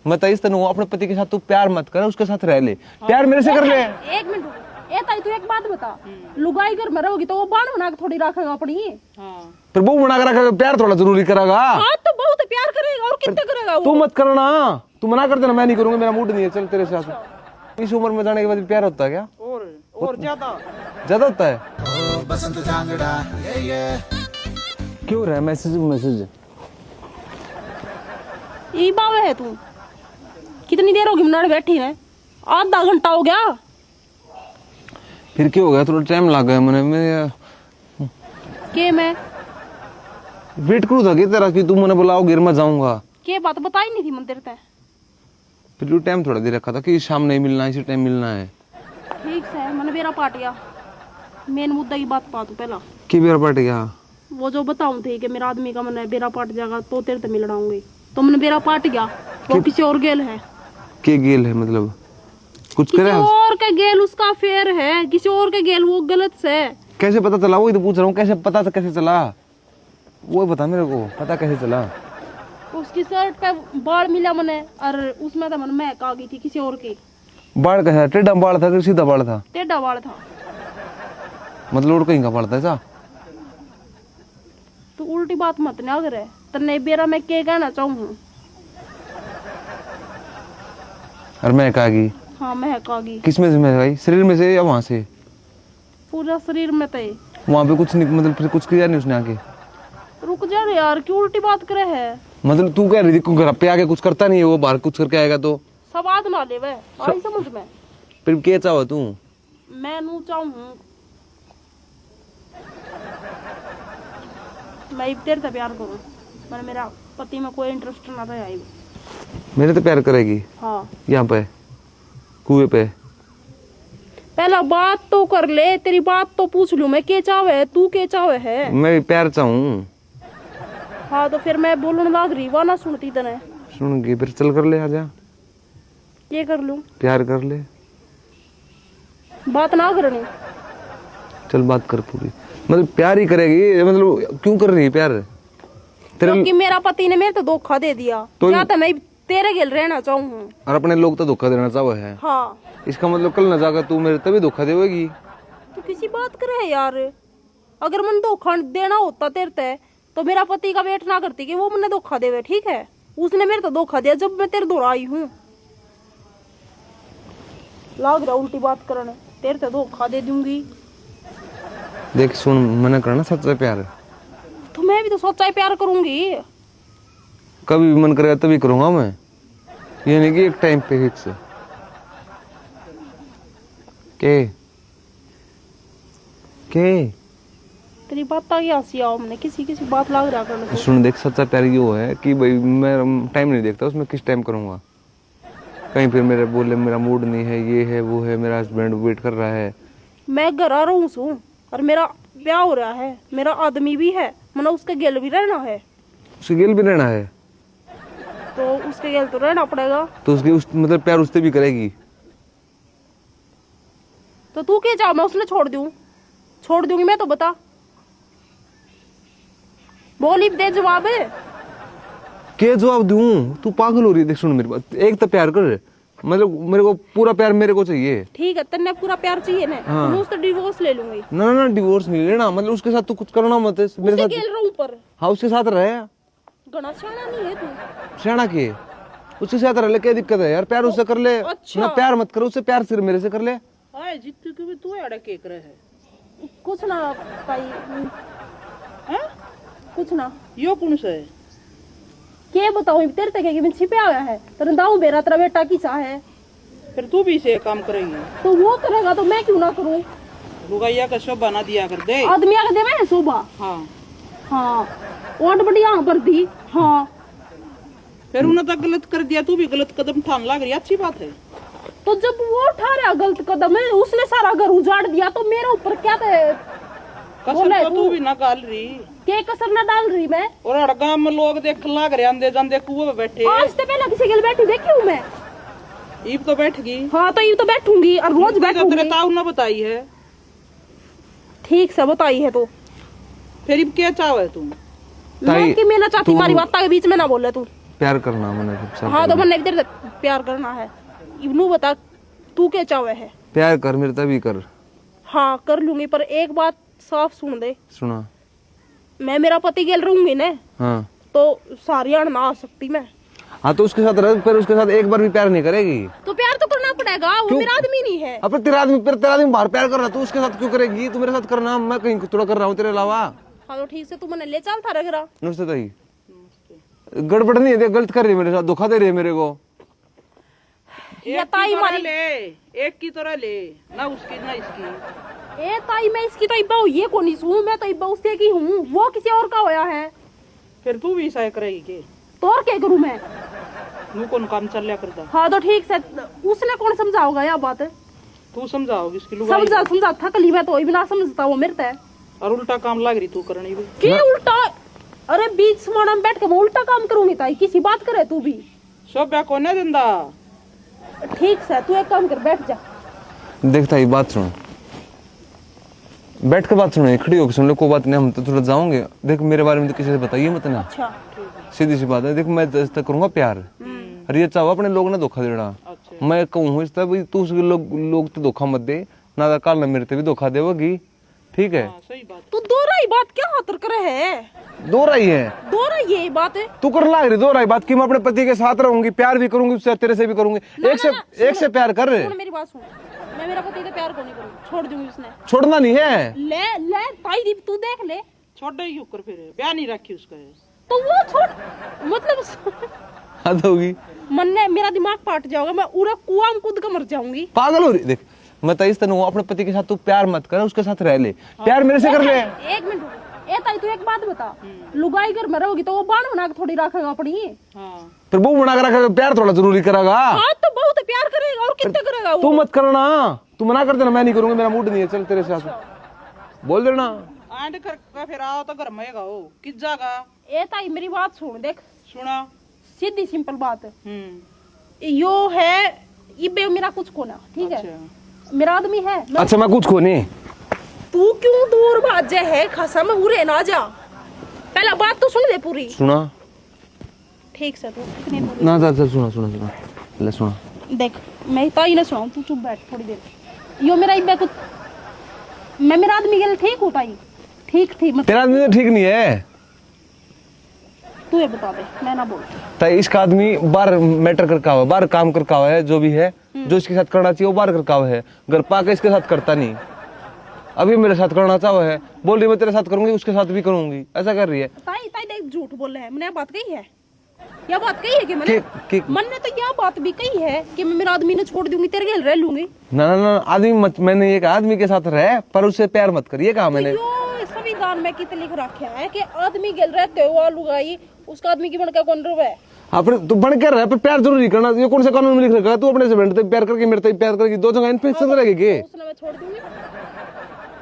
मैं तो इस तरह अपने पति के साथ तू प्यार मत कर, उसके साथ रह ले। प्यार मेरे से कर ले। एक मिनट ए ताई तू एक बात बता, लुगाई घर में रहोगी तो वो बाण बना के थोड़ी रखेगा अपनी। फिर बहू बना के रखेगा, प्यार थोड़ा जरूरी करेगा। हाँ तो बहुत प्यार करेगा और कितने करेगा वो। तू मत करना, तू मना कर देना, मैं नहीं करूंगा, मेरा मूड नहीं है, चल तेरे साथ। इस उम्र में जाने के बाद प्यार होता है क्या? और ज्यादा होता है। क्यों रहा मैसेज ये बावे है तू कितनी देर होगी मिनट बैठी है? आधा घंटा हो गया। फिर क्या हो गया? थोड़ा टाइम लग गया मैं वेट करूँ था कि तेरा कि तू मैंने बुलाओ गिर मैं जाऊंगा। के बात बताई नहीं थी मंदिर ते? फिर तू टाइम थोड़ा दे रखा था कि शाम नहीं मिलना है, इसी टाइम मिलना है। ठीक है मैंने बेरा पाट गया। मेन मुद्दा की बात पा तू पहला कि बेरा पाट गया? वो जो बताऊं थे कि मेरा आदमी का मन है बेरा पाट जाएगा तो तेरे से मिलना होंगे, तो मैंने बेरा पाट गया। वो किसी और गेल है। के गेल है मतलब कुछ करे? किसी और का गेल उसका फेर है, किसी और का गेल वो गलत से। कैसे पता चला? वही तो पूछ रहा हूँ, कैसे पता था? कैसे चला वो बता मेरे को, पता कैसे चला? उसकी शर्ट पे बाल मिला मने और उसमें तो मन महक आ गई थी किसी और की। बाल कैसा? टेढ़ा बाल था कि सीधा बाल था? टेढ़ा बाल था। मतलब और कहीं का बाल था ऐसा? तू उल्टी बात मत ना करे, तन्ने बेरा मैं क्या कहना चाहूँ। और महक आ गई? हाँ महक आ गई। किसमें से महक आई? शरीर में से या वहां से? पूरा शरीर में थे। वहां पे कुछ नहीं, मतलब फिर कुछ किया नहीं उसने आके? रुक जा रे यार, क्यों उल्टी बात करे है? मतलब तू कह रही थी घर पे आके कुछ करता नहीं है, वो बाहर कुछ करके आएगा तो सवाद ना ले वे आई समझ में। फिर क्या चाहो तू? मैं नू चाहूँ मैं तेरे से प्यार करूँ, मैंने मेरा पति में कोई इंटरेस्ट ना रहा है। मेरे तो प्यार करेगी? हाँ यहाँ पे कुएं पे? पहला बात तो कर ले, तेरी बात तो पूछ लूं मैं, के चावे है तू, के चावे है? मैं प्यार चाहूँ। हाँ तो फिर मैं बोलने लग रही वो ना सुनती तने। सुनगी फिर चल कर ले, आजा। ये कर लूं? प्यार कर ले। बात ना करनी? चल बात कर पूरी, मतलब प्यार ही करेगी? मतलब क्यों कर रही है प्यार? क्योंकि मेरा पति ने मेरे तो धोखा दे दिया तो या तो मैं तेरे गिल रहना चाहूँ। और अपने लोग तो धोखा देना चाहो है। हाँ इसका मतलब कल न जाकर तू मेरे तभी धोखा देगी। तो किसी बात करे यार, अगर मन धोखा देना होता तेरे ते तो मेरा पति का वेट ना करती कि वो मैंने धोखा देवे। ठीक है उसने मेरे तो धोखा दिया जब मैं तेरे दौड़ा आई हूँ। लाग रहा उल्टी बात करने, तेरे तो धोखा दे दूंगी। देख सुन, मैंने करना सच्चा प्यार, तो मैं भी तो सच्चाई प्यार करूंगी। कभी भी मन करेगा तभी करूंगा मैं, ये नहीं कि एक टाइम पे फिक्स। के तेरी बात आ गई हंसी आओ, मैंने किसी किसी बात लाग रहा करने को। सुन देख, सच्चा प्यार ये है कि भाई मैं टाइम नहीं देखता उसमें किस टाइम करूंगा। कहीं फिर मेरे बोले मेरा मूड नहीं है, ये है वो है, मेरा हस्बैंड वेट कर रहा है। मैं घर आ रहा हूँ और मेरा ब्याह हो रहा है, मेरा आदमी भी है, मैंने उसके गेल भी रहना है। उसके गेल भी रहना है तो उसके गेल तो रहना पड़ेगा। तो उसके मतलब प्यार उससे भी करेगी? तो तू क्या चाह मैं उसने छोड़ दूं? छोड़ दूंगी मैं तो बता, बोली दे जवाब है। क्या जवाब दूं? तू पागल हो रही है? देख सुन मेरी बात, एक तो प्यार कर, मतलब मेरे को पूरा प्यार मेरे को चाहिए। ठीक है तेने पूरा प्यार चाहिए ना? हाँ। मैं उससे डिवोर्स ले लूंगी। ना ना डिवोर्स नहीं लेना, मतलब उसके साथ तू कुछ करना मत है मेरे साथ। गेल रहूं पर हाँ उसके साथ रहे। घना शाना नहीं है तू। शाना के उसके साथ रह ले, क्या दिक्कत है यार? प्यार उससे कर ले। अच्छा। ना प्यार मत कर उससे, प्यार सिर्फ मेरे से कर ले। आए जितू के भी तू एड़ा केक रहे है कुछ ना भाई हैं? कुछ ना। यो कौन सा है? के बताऊं तेरे तक कि मैं छिपे आया है तेरे दाऊ बेरा तेरा बेटा किसा है। फिर तू भी इसे काम करेगी तो वो करेगा तो मैं क्यों ना करूं? रुगैया का शोभा ना दिया कर दे। आदमी आके देवे सुबह। हाँ हाँ ओट बड़ी आंख पर दी। हाँ फिर उन्हें तो गलत कर दिया, तू भी गलत कदम उठाने लग रही, अच्छी बात है। तो जब वो उठा रहा गलत कदम है, उसने सारा घर उजाड़ दिया तो मेरे ऊपर क्या कसर तो तू भी ना डाल रही। के कसर ना डाल रही मैं? और हड़गांव में लोग देख लग रहे आंदे जांदे कुएं पे बैठे। आज से पहले किसी के बैठी देखी हूँ मैं। ईब तो बैठ गई। हाँ तो ये तो बैठूंगी और रोज बैठूंगी। तेरे ताऊ ना बताई है? ठीक से बताई है तो फिर इब क्या चाव है तू? मैं कि मैं ना चाहती, हमारी बात के बीच में ना बोले तू। प्यार करना मैंने सबसे हाँ तो मैंने भी तेरे से प्यार करना है। इब्नू बता तू क्या चाहे है? प्यार कर मेरे तभी कर। हाँ कर लूंगी, पर एक बात साफ सुन दे। सुना। मैं मेरा पति गेल रहूंगी ना हाँ तो सारी आड़ ना आ सकती मैं। हाँ तो उसके साथ रह, फिर उसके साथ एक बार भी प्यार नहीं करेगी। तो प्यार तो करना पड़ेगा, वो क्यों? मेरा आदमी नहीं है। अब तेरा आदमी बाहर प्यार कर रहा, तू उसके साथ क्यों करेगी? तू मेरे साथ करना, मैं कहीं थोड़ा कर रहा हूँ तेरे अलावा। हाँ तो ठीक से तू मैंने ले चल था रगरा। नमस्ते ताई। गड़बड़ नहीं है, गलत कर रही है मेरे साथ, धोखा दे रही है मेरे को। ये ताई मारी ले, एक की तरह ले, ना उसकी ना इसकी। ए ताई मैं इसकी तो इब्बा ये को नहीं हूँ, मैं तो इब्बा उससे की हूँ, वो किसी और का होया है। फिर तू भी ऐसा करेगी के? तो और क्या करूँ मैं? तू कौन काम चल लिया करता? हाँ तो ठीक से उसने कौन समझाओगा यह बात? तू समझाओगी उसकी लुगाई। समझा थकली मैं तो बिना समझता वो मेरे ते। और उल्टा काम लग रही तू करनी भी। क्या उल्टा? अरे बीच समाना में बैठ के मैं उल्टा काम करूंगी ताई, किसी बात करे तू भी। सब ब्या कोने दिंदा। ठीक से तू एक काम कर, बैठ जा। देख ताई बात सुनो, बैठ के बात सुनो, खड़ी होकर सुन लो, कोई बात नहीं, हम तो थोड़ा जाओगे। देख मेरे बारे में तो किसी से बताइए मत ना। अच्छा सीधी सी बात है, देख मैं तक करूंगा प्यार, अरे ये चाहो अपने लोग ना धोखा देना। अच्छा। मैं कहूँ इस तरह तू उसके लोग तो धोखा मत दे ना, काल मेरे ते भी धोखा देगी। ठीक है? हाँ, सही बात। तू दो रही बात क्या हाथर करे है? दो रही है, दो रही ये बात है। तू कर ला रही दो रही बात की मैं अपने पति के साथ रहूंगी, प्यार भी करूंगी उससे, तेरे से भी करूंगी। एक से प्यार कर रहे। सुन मेरी बात सुन, मैं मेरा पति से प्यार को नहीं करूंगी, छोड़ दूंगी उसने। छोड़ना नहीं है। ले ले ताई दी तू देख ले। छोड़ दे क्यों कर, फिर ब्याह नहीं रखी उसका। तो वो छोड़ मतलब हद होगी। मन ने मेरा दिमाग पाट जाओगा, मैं पूरा कुआं में कूद कर मर जाऊंगी। पागल हो रही। देख मैं तो इस तरह अपने पति के साथ तू प्यार मत कर, उसके साथ रह ले, प्यार मेरे से कर ले। एक मिनट रुक। ए ताई तू एक बात बता, लुगाई घर में रहोगी तो वो बाण बना के थोड़ी रखेगा अपनी। हाँ। फिर वो बना कर रखेगा, प्यार थोड़ा जरूरी करेगा। हाँ तो बहुत प्यार करेगा और कितना करेगा वो। तू मत करना, तू मना कर देना, मैं नहीं करूंगी, मेरा मूड नहीं है, चल तेरे साथ बोल देना। आंड कर फिर आओ तो घर में हो किस जागा। ए ताई मेरी बात सुन, देख सुना। सीधी सिंपल बात है, यो है ये मेरा कुछ को ना, ठीक है? मेरा आदमी है। अच्छा मैं कुछ को नहीं। तू क्यों दूर भाग जा है? खसा में उरे ना जा, पहला बात तो सुन ले पूरी। सुना। ठीक से तू कितनी दूर? ना था सुना सुना सुना ले सुना। देख मैं ताई ना सुनाऊं, तू चुप बैठ थोड़ी देर। यो मेरा इब्बे कुछ, मैं मेरा आदमी के लिए ठीक हूँ ताई, ठीक थी मतलब। तेरा आदमी तो ठीक नहीं है, तू ये बता दे, मैं ना बोल। ताई इसका आदमी बाहर मैटर करका हुआ है, बाहर काम करका हुआ है, जो भी है जो इसके साथ करना चाहिए वो बाहर करका हुआ है, घर पाके इसके साथ करता नहीं। अभी मेरे साथ करना चाह है, बोल रही मैं तेरे साथ करूंगी, उसके साथ भी करूंगी, ऐसा कर रही है। ताई ताई देख झूठ बोल रहे हैं, मैंने बात कही है, यह बात कही है कि मैंने तो यह बात भी कही है कि मैं मेरा आदमी ने छोड़ दूंगी, तेरे गेल रह लूंगी। ना ना ना आदमी मत, मैंने ये कहा आदमी के साथ रह पर उससे प्यार मत कर, ये कहा मैंने। यो संविधान में कितने लिख रखा है कि आदमी गेल रहते हो लुगाई उसका आदमी की बनका कौन रोवे? अपने तू बन कर रहा है पर प्यार जरूरी करना, ये कौन से कानून में लिख रखा है? तू अपने से बनते प्यार करके मेरे से प्यार करके दो जगह इन्फेक्शन रहेगी के? उसने मैं छोड़ दूंगी।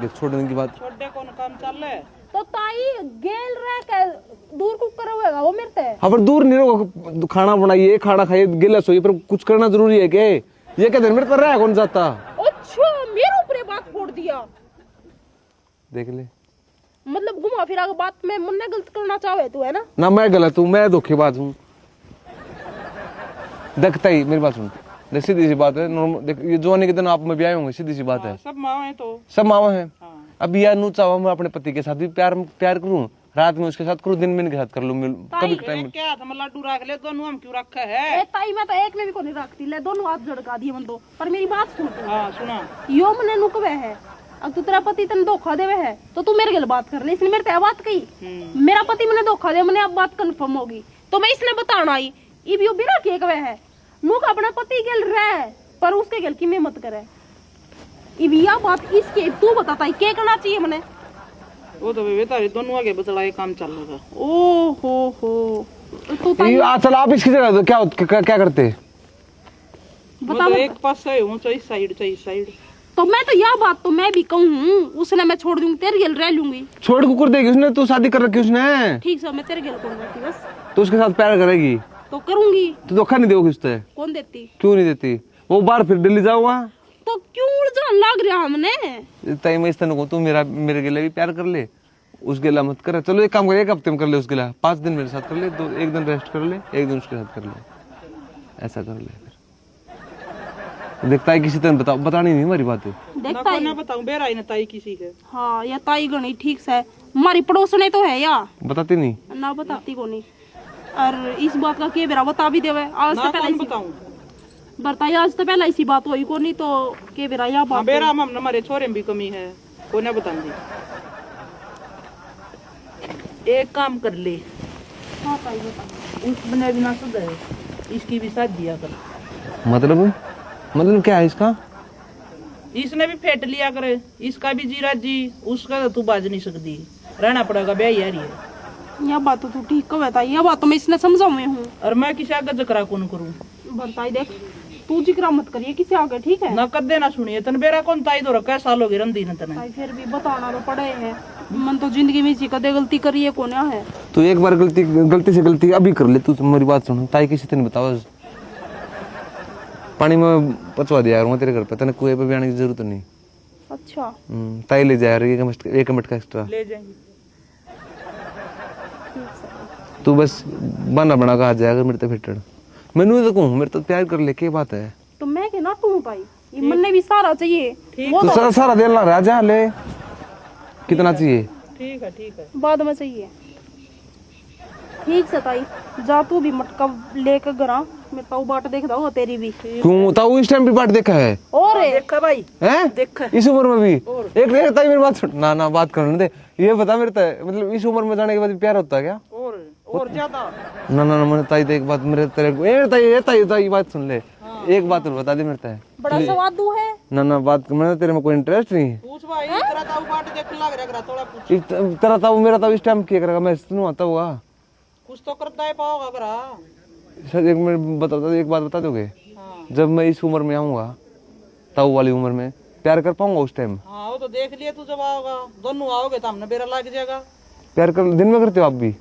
देख छोड़ने की बात, छोड़ दे कौन काम चल रहा है। तो ताई गेल रह के दूर कुक करा हुएगा वो मेरे से। हाँ पर दूर नहीं रहो, खाना बनाइए, खाना खाइए, गिला सोइए, पर कुछ करना जरूरी है के? ये कहते मेरे पर रहा कौन जाता? अच्छा मेरे ऊपर ये बात फोड़ दिया, देख ले मतलब घुमा फिरा के बात में मुन्ने गलत करना चाहे तू, है ना? ना मैं गलत हूँ, मैं धोखेबाज हूँ। देखता ही मेरी बात सुन, देख सीधी सी बात है, देख ये जवानी के दिन आप में भी आए होंगे, सीधी सी बात है, सब माँ है तो सब मावा है। हाँ। अब यार नू चाहो मैं अपने पति के साथ भी प्यार करूँ, रात में उसके साथ करूँ, दिन में इनके साथ कर लूँ, कभी टाइम। क्या हम लड्डू रख ले दोनों, हम क्यों रखा है? ए ताई मैं तो एक में भी को नहीं रखती, ले दोनों हाथ झड़का दिए मन दो। पर मेरी बात सुन तू, हाँ सुना। यो मने नुकवे है, अब तू तेरा पति तने धोखा देवे है तो तू मेरे गल बात कर ले, इसने मेरे ते बात कही मेरा पति मने धोखा दे, मने अब बात कंफर्म होगी तो मैं इसने बताना आई इब यो बिरा के कवे है नुक अपना पति गेल रह पर उसके गेल की में मत करे। इब या बात इसके तू बताता है के करना चाहिए मने? वो तो बेटा दोनों आगे बतलाए काम चल रहा था। ओ हो तू ताई चल आप इसकी जगह क्या करते? बता मतलब एक पास से हूं, इस साइड तो मैं तो यह बात तो मैं भी कहूँ, उसने मैं छोड़ दूंगी तेरे गेल रह लूंगी। छोड़ कुकर देगी उसने, तो शादी कर रखी उसने। ठीक से मैं तेरे गेल कौन देती बस, तो उसके साथ प्यार करेगी तो करूंगी। तो धोखा नहीं दोगी उससे? कौन देती? क्यों नहीं देती? वो बाहर फिर दिल्ली जाऊंगा तो क्यों उलझान लग रहा हमने? ताई मैं इस तरह को तू मेरे के लिए भी प्यार कर ले, उस गिला मत कर। चलो एक काम कर, एक हफ्ते में कर ले उस गिला, 5 दिन मेरे साथ कर ले, 1 दिन रेस्ट कर ले, 1 दिन उसके साथ कर ले, ऐसा कर ले। देखता है किसी तरह बतानी नहीं हमारी बातें। देखता है ना बताऊं बेरा ही ना ताई किसी है। हाँ या ताई गणी ठीक से हमारी पड़ोसने तो है या बताती नहीं ना, बताती को नहीं। और इस बात का के बेरा बता भी देवे आज ना से पहले कौन बताऊं बताइए, आज तो पहले ऐसी बात हुई को नहीं तो के बेरा या हाँ बात बेरा हम हमारे छोरे में भी कमी है, कोई ना बताऊंगी। एक काम कर ले, हाँ ताई बता। उस बने बिना सुध है, इसकी भी साथ दिया कर। मतलब क्या है इसका? इसने भी फेंट लिया करे, इसका भी जीरा जी, उसका तो तू बाज नहीं सकती, रहना पड़ेगा ब्याह यार ये। यह बात तो तू ठीक कह बताई, यह बात तो मैं इसने समझाऊ मैं हूँ। और मैं किसी आगे जकरा कौन करूं? बताई देख तू जिक्र मत करिए किसी आगे, ठीक है? ना कदे ना सुनिए तन बेरा कौन ताई दो कै साल हो गए रंदी न तने। ताई फिर भी बताना तो पड़े है, मन तो जिंदगी में इसी कदे गलती करिए कोने है। तू एक बार गलती से गलती अभी कर ले, तू मेरी बात सुन। ताई किसी दिन बताओ, पानी में पचवा दिया करूंगा तेरे घर पे, तने कुएं पे भी आने की जरूरत नहीं। अच्छा ताई ले जाया 1 मिनट का एक्स्ट्रा। ले जाएंगे तू बस बना बना के आ जाएगा मेरे तो फिटड़। मैनू तो कहूँ मेरे तो प्यार कर ले, क्या बात है? तो मैं के ना तू ताई, ये मन ने भी सारा चाहिए वो तू सारा सारा देना राजा ले, कितना चाहिए? ठीक है बाद में चाहिए। ठीक से ताई जा तू भी मटका लेकर गरा, मैं ताऊ बाट देख दो तेरी भी। क्यों ताऊ इस टाइम भी बाट देखा है? और देखा भाई हैं? देखा इस उम्र में भी एक ताई मेरी बात सुन ना बात करने दे। ये बता मेरे तो मतलब इस उम्र में जाने के बाद प्यार होता है क्या? और ज्यादा ना मैंने ताई देख बात मेरे तेरे को ताई बात सुन ले। एक बात और बता दे मेरे ताई, बड़ा सवादू है ना बात मैंने तेरे में कोई इंटरेस्ट नहीं है। पूछ भाई तेरा ताऊ बाट देख लग रहा थोड़ा पूछ। तेरा ताऊ मेरा ताऊ इस टाइम क्या करेगा? मैं सुनू आता होगा कुछ तो करता है पाओगा करा। सर एक मिनट बता, एक बात बता दोगे? जब मैं इस उम्र में आऊंगा, ताऊ वाली उम्र में, प्यार कर पाऊंगा उस टाइम? हाँ वो तो देख लिए तू, जब आओगा दोनों आओगे तो हमने बेरा लग जाएगा। प्यार कर दिन में करते हो आप भी?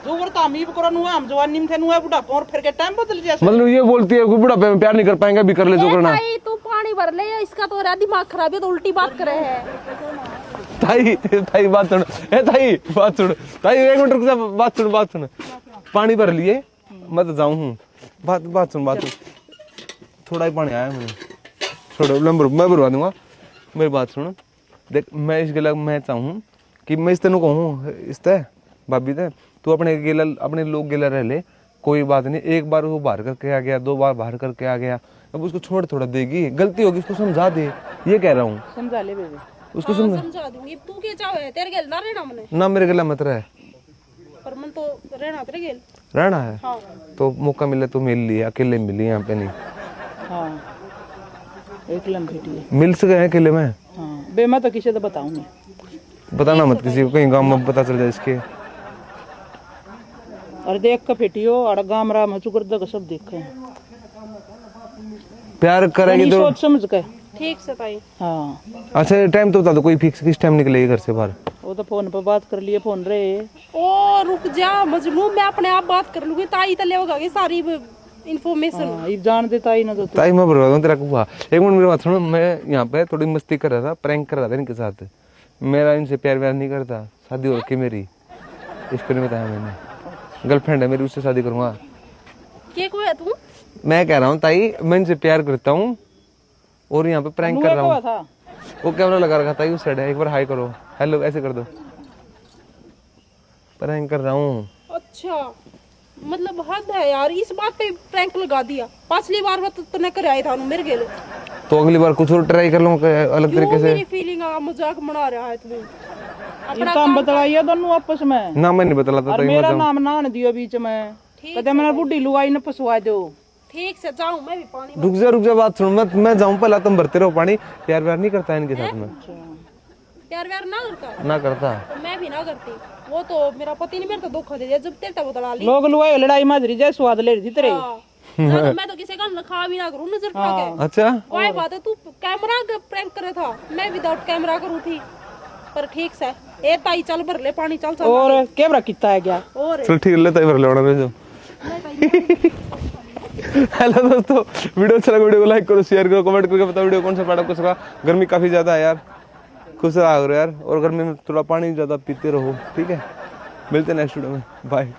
जो करता हम ही करो नुआ, हम जवानी में थे नुआ बुढ़ापा और फिर के टाइम बदल जैसे। मतलब ये बोलती है कि बुढ़ापे में प्यार नहीं कर पाएंगे, भी कर ले जो करना। ताई तू पानी भर ले, इसका तो रहा दिमाग खराब है तो उल्टी बात करे है। ताई बात सुन, ताई बात सुन, ताई 1 मिनट रुक जा, बात सुन। पानी भर लिए मैं तो जाऊं हूँ, बात सुन। थोड़ा ही पानी आया मुझे, छोड़ो मैं भरवा दूंगा। मेरी बात सुन देख, मैं इस गिला मैं चाहूँ कि मैं इस तेनों कहूँ इस तय भाभी ते तू अपने लोग गिला रह ले, कोई बात नहीं। एक बार वो बाहर करके आ गया, 2 बार बाहर करके आ गया, अब उसको छोड़ थोड़ा देगी, गलती होगी उसको समझा दे, ये कह रहा हूँ। समझा ले बेबे, उसको समझा दूंगी। तू क्या चाहे तेरे गेल ना रहना मने? ना मेरे गिला मत रहे, पर मन तो रहना तेरे गेल रहना है। हाँ। तो मौका मिले तो मिल लिए, अकेले मिली यहाँ पे नहीं। हाँ एक लम्बी मिल सके हैं अकेले में? हाँ बे मैं तो किसी तो बताऊं मैं, बताना मत किसी को, कहीं गांव में पता चल जाए इसके। और देख के फेटियो और गाम राम चुकर दे सब देखे प्यार करेगी तो सोच समझ के। ठीक से ताई। हाँ अच्छा टाइम तो बता दो, कोई फिक्स किस टाइम निकलेगी घर से बाहर? वो तो फोन पे बात कर लिए, फोन रे। ओ रुक जा मजनू, मैं अपने आप बात कर लूंगी, ताई तले होगा ये सारी इन्फॉर्मेशन। हाँ ये जान देता ही ना तो ताई मैं बता दूं तेरा कुआ। एक मिनट मेरी बात सुनो, मैं यहाँ पे थोड़ी मस्ती कर रहा था, प्रैंक कर रहा था इनके साथ। मेरा इनसे प्यार व्यार नहीं करता, शादी हो रखी मेरी, इसको नहीं बताया मैंने। गर्लफ्रेंड है मेरी, उससे शादी करूंगा। क्या को है तू? मैं कह रहा हूँ ताई मैं इनसे प्यार करता हूँ और यहाँ पे प्रैंक कर रहा हूँ। वो कैमरा लगा रखा था उस साइड है, एक बार हाई करो, हेलो ऐसे कर दो, प्रैंक कर रहा हूँ। अच्छा मतलब हद है यार, इस बात पे प्रैंक लगा दिया। पिछली बार तो तूने कराया था मेरे गेलो, तो अगली बार कुछ और ट्राई कर लूंगा अलग तरीके से। मेरी फीलिंग मजाक बना रहा है तू। अपना काम बतलाइए दोनों आपस में। ना मैं नहीं बतलाता, और मेरा नाम ना दियो बीच में, कदे मैंने बुढ़ी लुगाई न फसवा दो। ठीक से जाऊं मैं भी पानी। रुक जा बात सुन, मैं जाऊं पहला, तुम भरते रहो पानी। प्यार व्यार नहीं करता इनके साथ में? प्यार व्यार ना करता तो मैं भी ना करती। वो तो मेरा पति ने मेरे को धोखा दे दिया, जब तेरे तब बतला ली। लोग लुगाई लड़ाई माजरी जैसे स्वाद ले रही तेरे। मैं तो किसी का खा भी ना करूं नजर खा के। अच्छा वही बात है, तू कैमरा प्रैंक करे था, मैं विदाउट कैमरा करूँ थी। पर ठीक से ए ताई चल भर ले पानी, चल चल। और कैमरा कितना है क्या? और चल ठीक ले ताई भर ले होना भेजो। हेलो दोस्तों, वीडियो अच्छा लगा वीडियो को लाइक करो, शेयर करो, कमेंट करके बताओ वीडियो कौन सा पार्ट आपको सका। गर्मी काफी ज्यादा है यार, खुश रहा करो यार, और गर्मी में थोड़ा पानी ज्यादा पीते रहो, ठीक है। मिलते हैं नेक्स्ट वीडियो में, बाय।